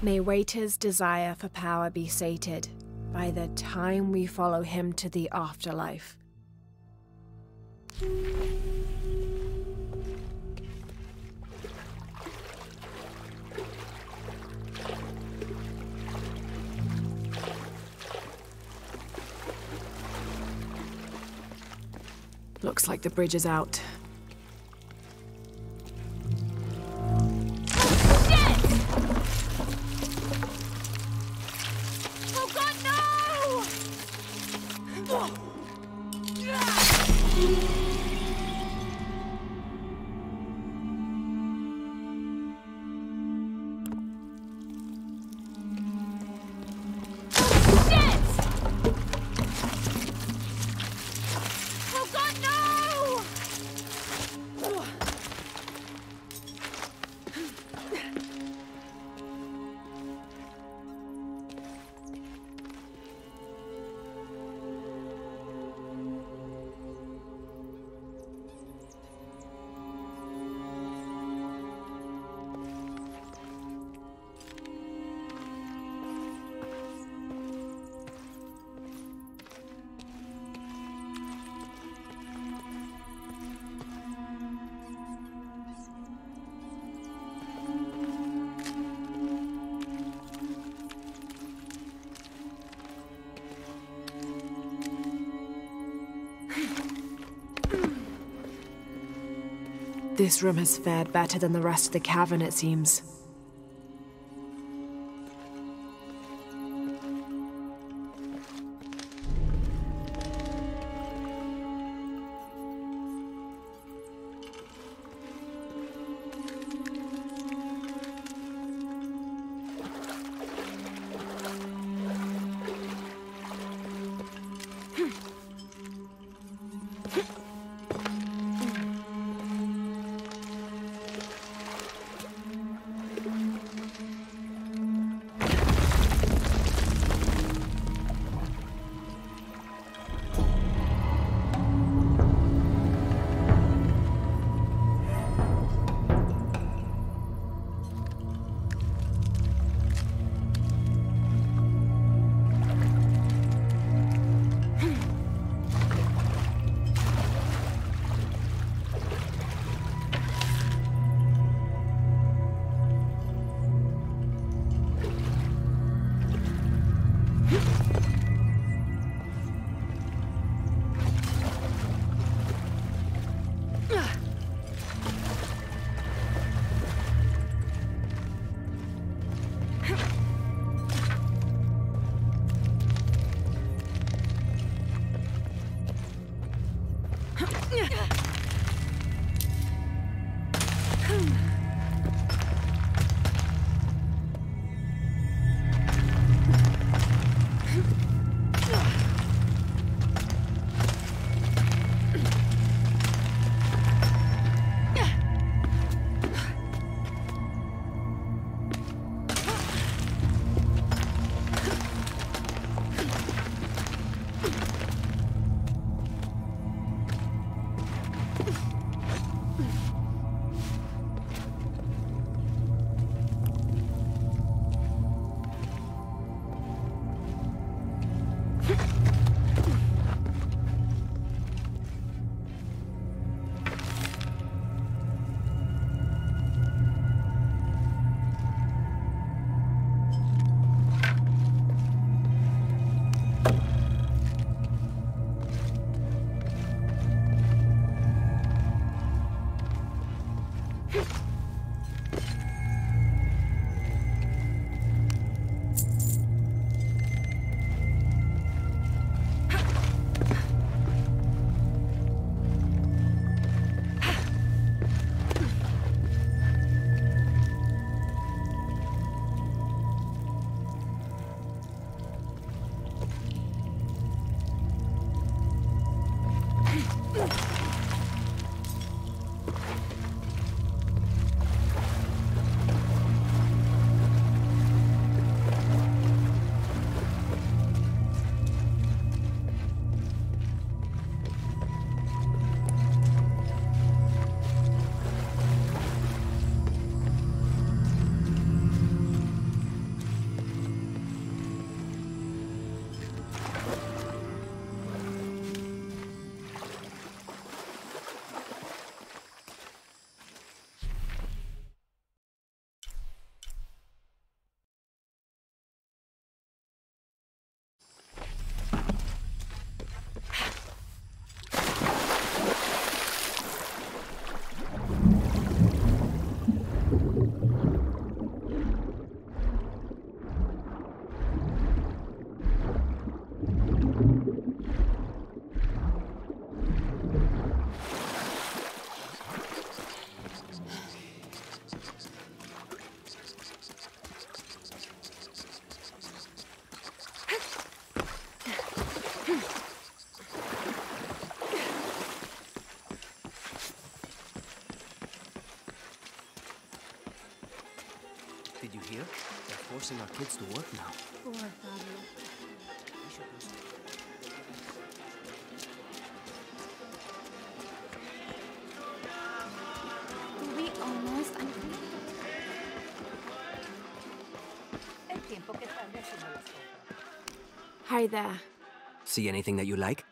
[SPEAKER 5] May Waiter's desire for power be sated by the time we follow him to the afterlife. Looks like the bridge is out. This room has fared better than the rest of the cavern, it seems.
[SPEAKER 14] forcing our kids to work now.
[SPEAKER 2] Poor Pablo. To be honest, I'm
[SPEAKER 5] Hi there.
[SPEAKER 14] See anything that you like?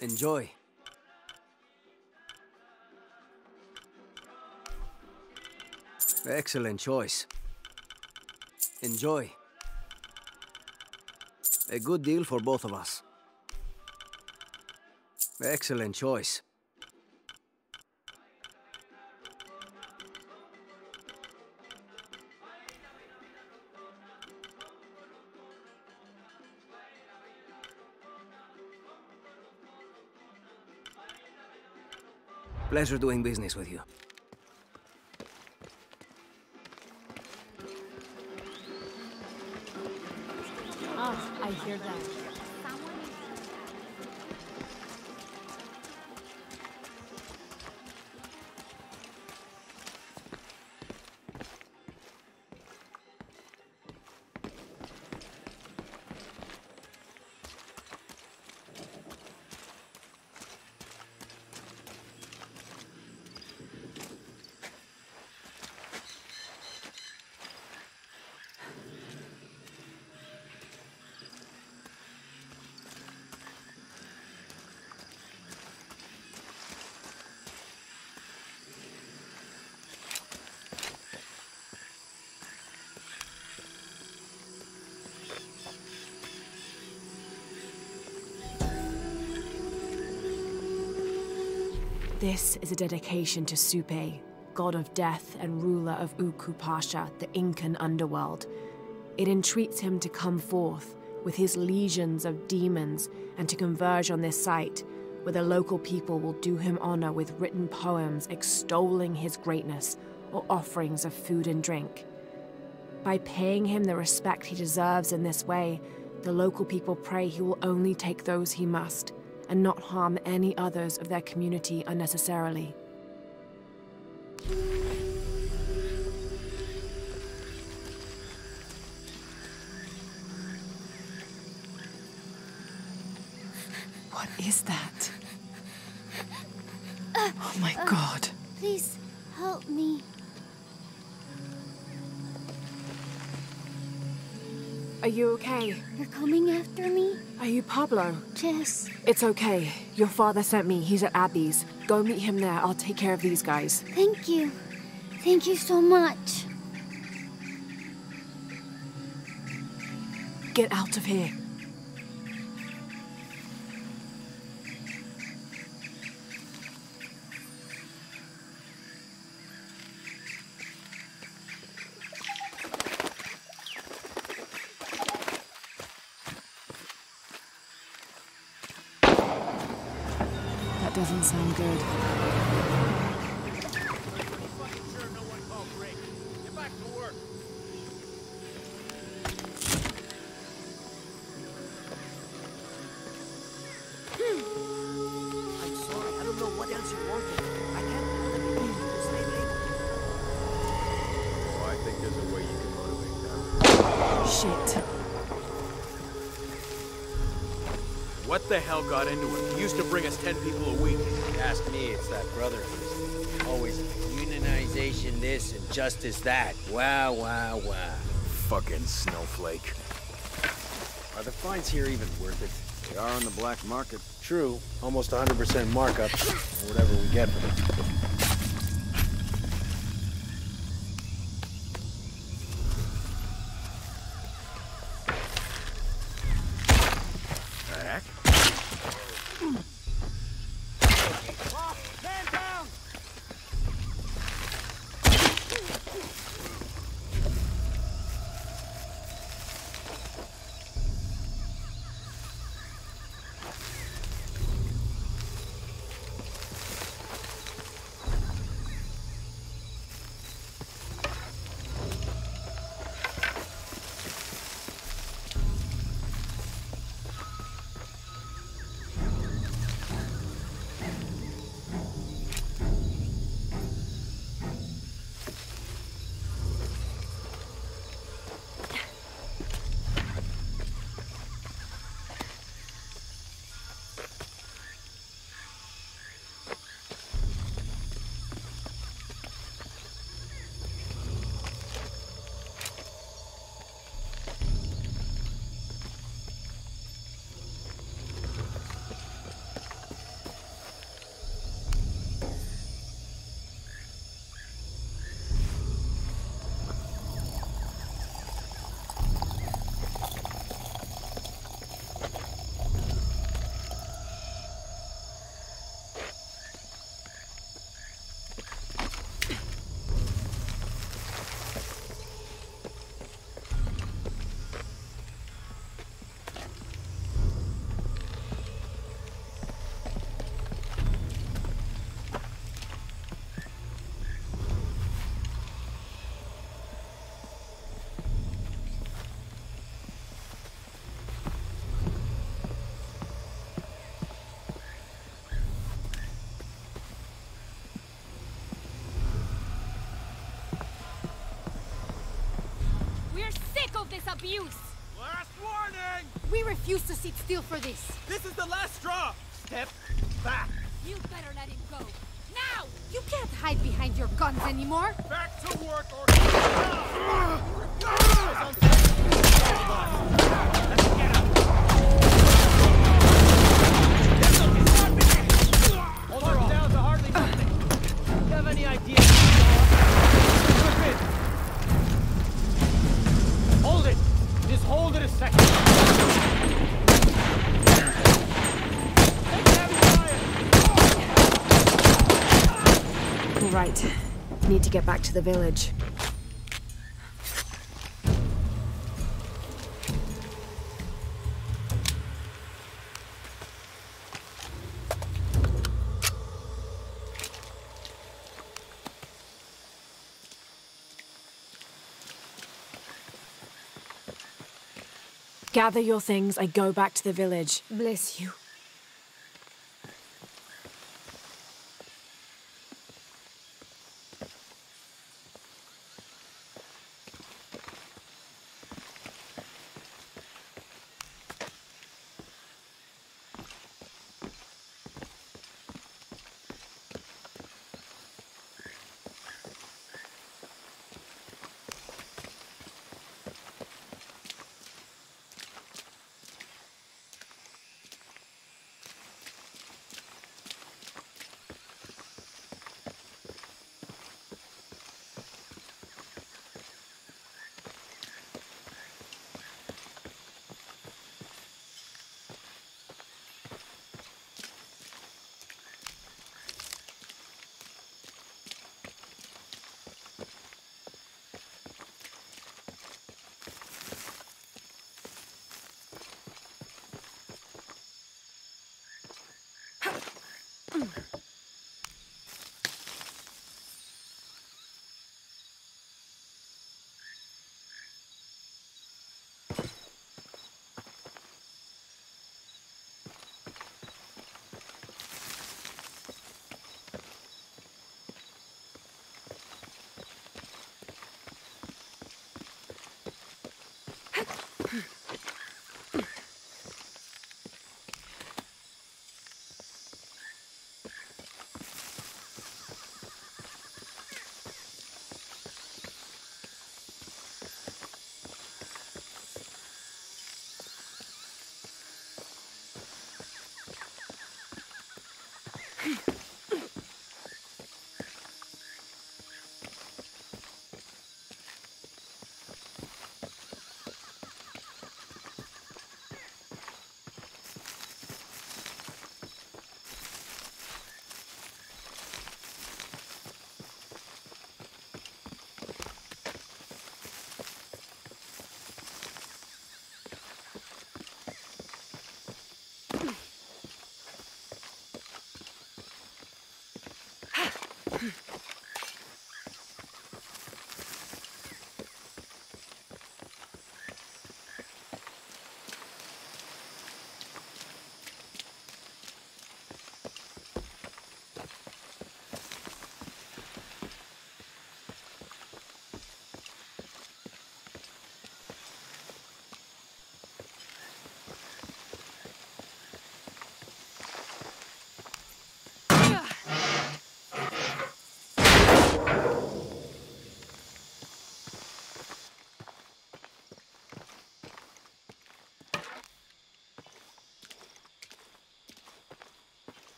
[SPEAKER 14] Enjoy. Excellent choice. Enjoy. A good deal for both of us. Excellent choice. Pleasure doing business with you.
[SPEAKER 16] Ah, I hear that.
[SPEAKER 5] This is a dedication to Supe, god of death and ruler of Uku Pasha, the Incan underworld. It entreats him to come forth with his legions of demons and to converge on this site, where the local people will do him honor with written poems extolling his greatness or offerings of food and drink. By paying him the respect he deserves in this way, the local people pray he will only take those he must, and not harm any others of their community unnecessarily. What is that? Oh my God.
[SPEAKER 9] Please, help me.
[SPEAKER 5] Are you okay?
[SPEAKER 9] You're coming after me?
[SPEAKER 5] Are you Pablo?
[SPEAKER 9] Yes.
[SPEAKER 5] It's okay. Your father sent me. He's at Abby's. Go meet him there. I'll take care of these guys.
[SPEAKER 9] Thank you. Thank you so much.
[SPEAKER 5] Get out of here. Doesn't sound good.
[SPEAKER 14] I'm sorry, I don't know what else you wanted. I can't put them in to stay late.
[SPEAKER 3] Oh, I think there's a way you can motivate them.
[SPEAKER 5] Shit.
[SPEAKER 12] What the hell got into him? He used to bring us 10 people a week.
[SPEAKER 19] Ask me, it's that brother of his. Always unionization this and justice that. Wow, wow, wow.
[SPEAKER 12] Fucking snowflake.
[SPEAKER 19] Are the fines here even worth it?
[SPEAKER 12] They are on the black market. True. Almost 100% markup. Or whatever we get for them.
[SPEAKER 10] of this abuse!
[SPEAKER 11] Last warning!
[SPEAKER 10] We refuse to sit still for this!
[SPEAKER 11] This is the last straw! Step back!
[SPEAKER 10] You better let him go! Now! You can't hide behind your guns anymore!
[SPEAKER 11] Back to work or...
[SPEAKER 19] Hold her down to hardly nothing. Do you have any idea? Hold it! Just hold it a second.
[SPEAKER 5] All right. Need to get back to the village. Gather your things, I go back to the village.
[SPEAKER 10] Bless you.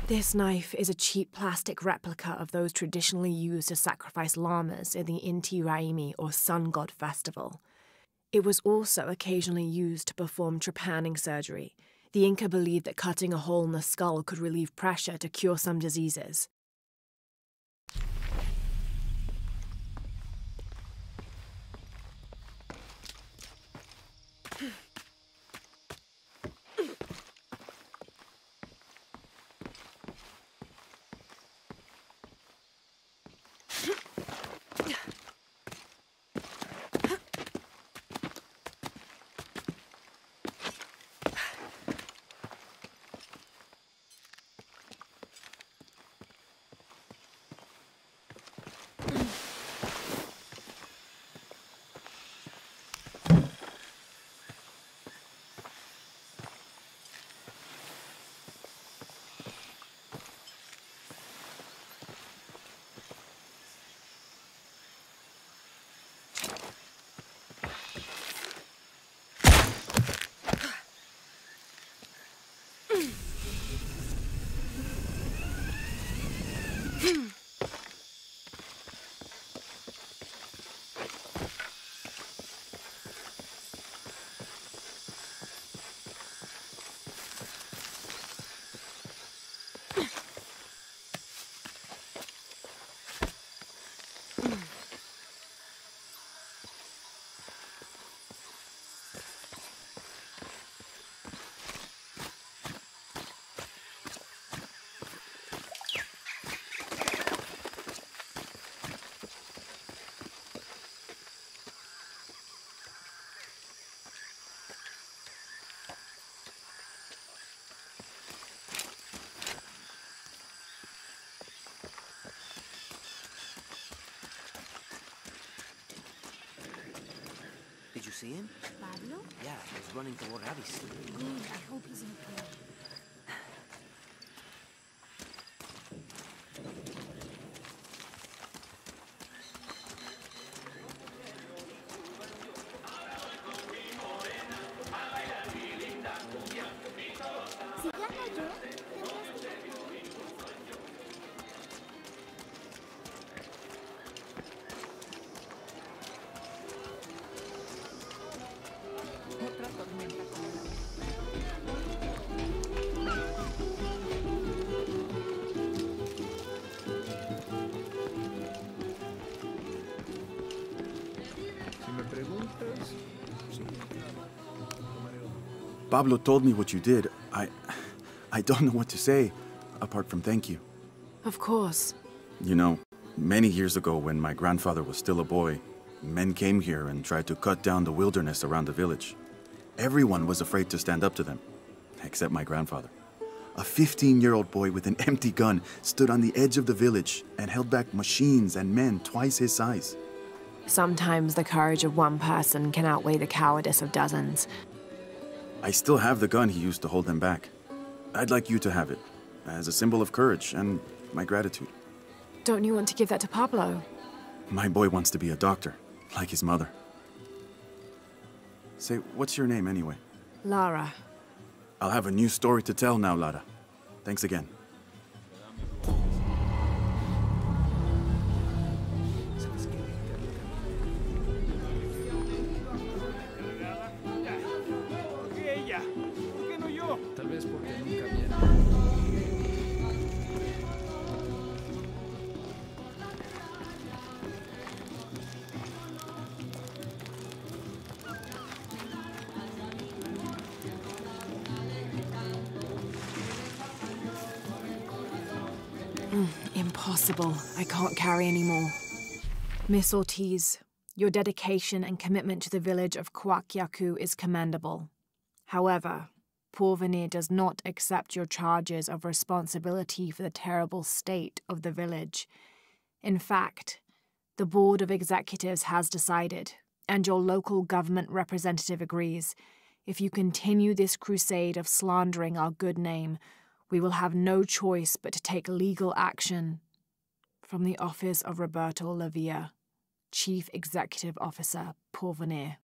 [SPEAKER 5] This knife is a cheap plastic replica of those traditionally used to sacrifice llamas in the Inti Raymi or Sun God Festival. It was also occasionally used to perform trepanning surgery. The Inca believed that cutting a hole in the skull could relieve pressure to cure some diseases.
[SPEAKER 14] see him?
[SPEAKER 2] Pablo?
[SPEAKER 14] Yeah, he's running toward Abby's.
[SPEAKER 2] Good, I hope he's okay. Si gano yo, tendrás que...
[SPEAKER 6] Otra tormenta como la
[SPEAKER 7] Si me preguntas, sí.
[SPEAKER 17] Pablo told me what you did. I don't know what to say, apart from thank you.
[SPEAKER 5] Of course.
[SPEAKER 17] You know, many years ago when my grandfather was still a boy, men came here and tried to cut down the wilderness around the village. Everyone was afraid to stand up to them, except my grandfather. A 15-year-old boy with an empty gun stood on the edge of the village and held back machines and men twice his size.
[SPEAKER 5] Sometimes the courage of one person can outweigh the cowardice of dozens.
[SPEAKER 17] I still have the gun he used to hold them back. I'd like you to have it, as a symbol of courage and my gratitude.
[SPEAKER 5] Don't you want to give that to Pablo?
[SPEAKER 17] My boy wants to be a doctor, like his mother. Say, what's your name anyway?
[SPEAKER 5] Lara.
[SPEAKER 17] I'll have a new story to tell now, Lara. Thanks again.
[SPEAKER 7] Ella. ¿Por qué no yo?
[SPEAKER 1] Tal vez porque nunca viene.
[SPEAKER 5] Impossible. I can't carry anymore. Miss Ortiz, your dedication and commitment to the village of Kuwaq Yaku is commendable. However, Porvenir does not accept your charges of responsibility for the terrible state of the village. In fact, the Board of Executives has decided, and your local government representative agrees, if you continue this crusade of slandering our good name, we will have no choice but to take legal action. From the office of Roberto Lavia, Chief Executive Officer, Porvenir.